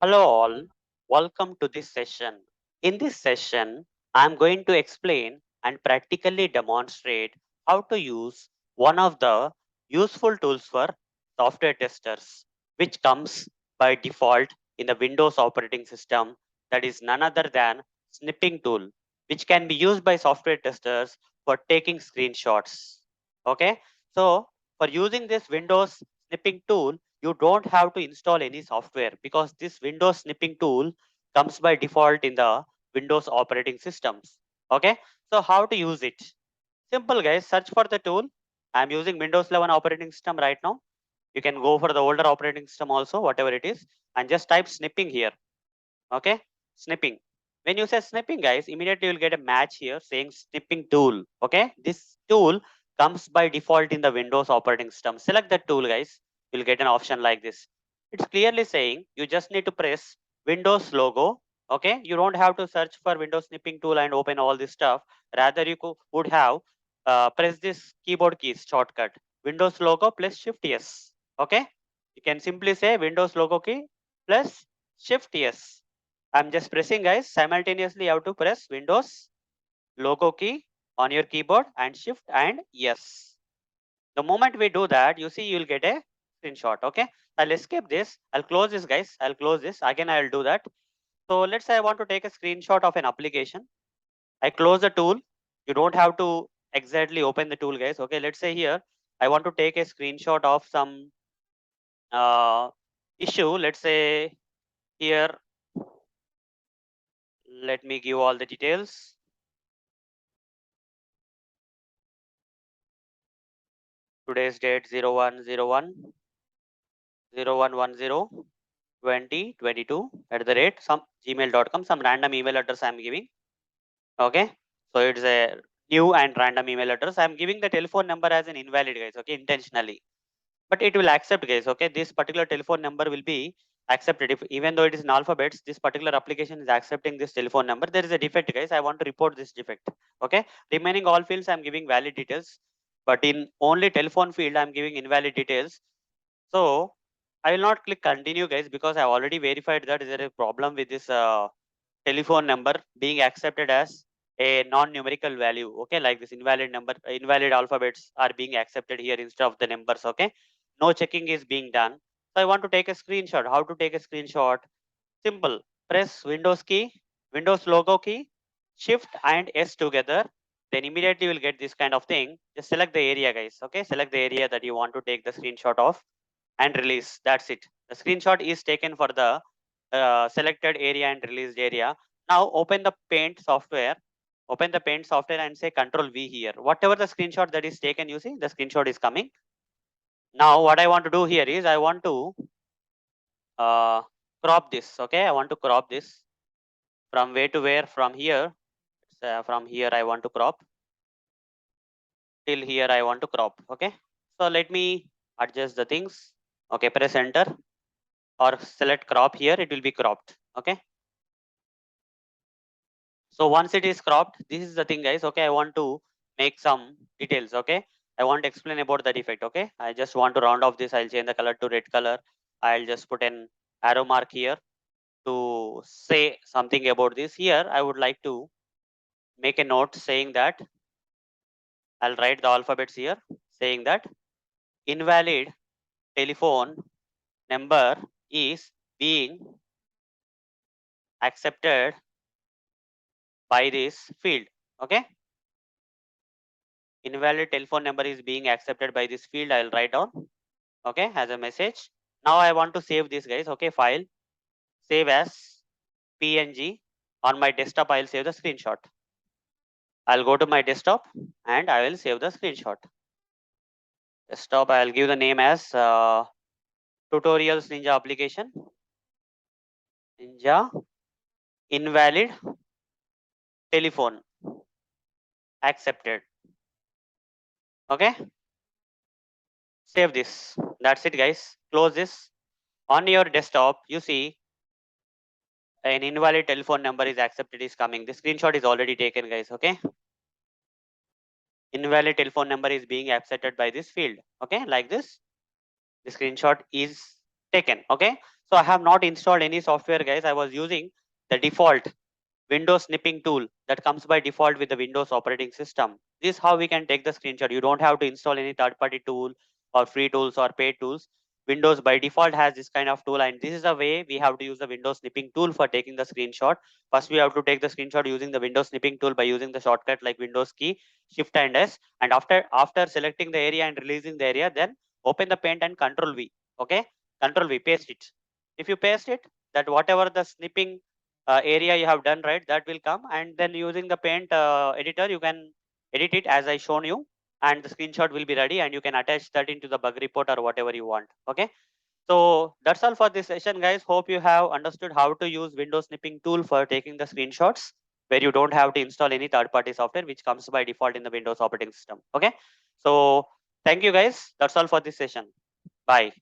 Hello all, welcome to this session. In this session, I am going to explain and practically demonstrate how to use one of the useful tools for software testers, which comes by default in the Windows operating system, that is none other than Snipping Tool, which can be used by software testers for taking screenshots. Okay, so for using this Windows Snipping Tool, you don't have to install any software because this Windows Snipping Tool comes by default in the Windows operating systems. Okay, so how to use it? Simple guys, search for the tool. I'm using Windows 11 operating system right now. You can go for the older operating system also, whatever it is, and just type snipping here. Okay, snipping. When you say snipping guys, immediately you'll get a match here saying snipping tool. Okay, this tool comes by default in the Windows operating system. Select that tool guys, you'll get an option like this. It's clearly saying you just need to press Windows logo. Okay, you don't have to search for Windows snipping tool and open all this stuff. Rather you would have press this keyboard keys shortcut, Windows logo plus shift yes. Okay, you can simply say Windows logo key plus shift yes. I'm just pressing guys, simultaneously you have to press Windows logo key on your keyboard and shift and yes. The moment we do that, you see you'll get a screenshot. Okay, I'll escape this. I'll close this guys. I'll close this again. I'll do that. So let's say I want to take a screenshot of an application. I close the tool. You don't have to exactly open the tool guys. Okay, let's say here I want to take a screenshot of some issue. Let's say here, let me give all the details. Today's date 0101 2022 at the rate some gmail.com, some random email address I'm giving. Okay, so it's a new and random email address. I'm giving the telephone number as an invalid guys. Okay, intentionally, but it will accept guys. Okay, this particular telephone number will be accepted if, even though it is in alphabets, this particular application is accepting this telephone number. There is a defect guys, I want to report this defect. Okay, remaining all fields I'm giving valid details, but in only telephone field I'm giving invalid details. So I will not click continue guys because I already verified that there is a problem with this telephone number being accepted as a non-numerical value. Okay, like this invalid number, invalid alphabets are being accepted here instead of the numbers. Okay, no checking is being done. So I want to take a screenshot. How to take a screenshot? Simple. Press Windows key, Windows logo key, Shift and S together. Then immediately you will get this kind of thing. Just select the area, guys. Okay, select the area that you want to take the screenshot of and release. That's it. The screenshot is taken for the selected area and released area. Now open the Paint software. Open the Paint software and say Control V here. Whatever the screenshot that is taken, you see the screenshot is coming. Now what I want to do here is I want to uh, crop this. Okay, I want to crop this from where to where. From here, from here I want to crop till here. I want to crop. Okay, so let me adjust the things. Okay, press enter or select crop here. It will be cropped. Okay. So once it is cropped, this is the thing guys. Okay, I want to make some details. Okay, I want to explain about the defect. Okay, I just want to round off this. I'll change the color to red color. I'll just put an arrow mark here to say something about this. Here I would like to make a note saying that I'll write the alphabets here saying that invalid telephone number is being accepted by this field. Okay, invalid telephone number is being accepted by this field. I'll write down. Okay, as a message. Now I want to save this guys. Okay, file, save as PNG. On my desktop, I'll save the screenshot. I'll go to my desktop and I will save the screenshot. Desktop, I'll give the name as tutorials ninja application. Ninja invalid telephone accepted. Okay, save this. That's it guys. Close this. On your desktop, you see an invalid telephone number is accepted is coming. The screenshot is already taken guys. Okay, invalid telephone number is being accepted by this field. Okay, like this, the screenshot is taken. Okay, So I have not installed any software, guys. I was using the default Windows Snipping Tool that comes by default with the Windows operating system. This is how we can take the screenshot. You don't have to install any third-party tool or free tools or paid tools. Windows by default has this kind of tool, and this is the way we have to use the Windows Snipping Tool for taking the screenshot. First, we have to take the screenshot using the Windows Snipping Tool by using the shortcut like Windows key, Shift and S. And after selecting the area and releasing the area, then open the paint and Control V. Okay, Control V, paste it. If you paste it, that whatever the snipping area you have done, right, that will come, and then using the paint editor you can edit it as I shown you, and the screenshot will be ready, and you can attach that into the bug report or whatever you want. Okay, so that's all for this session, guys. Hope you have understood how to use Windows Snipping Tool for taking the screenshots, where you don't have to install any third party software which comes by default in the Windows operating system. Okay, so thank you, guys. That's all for this session. Bye.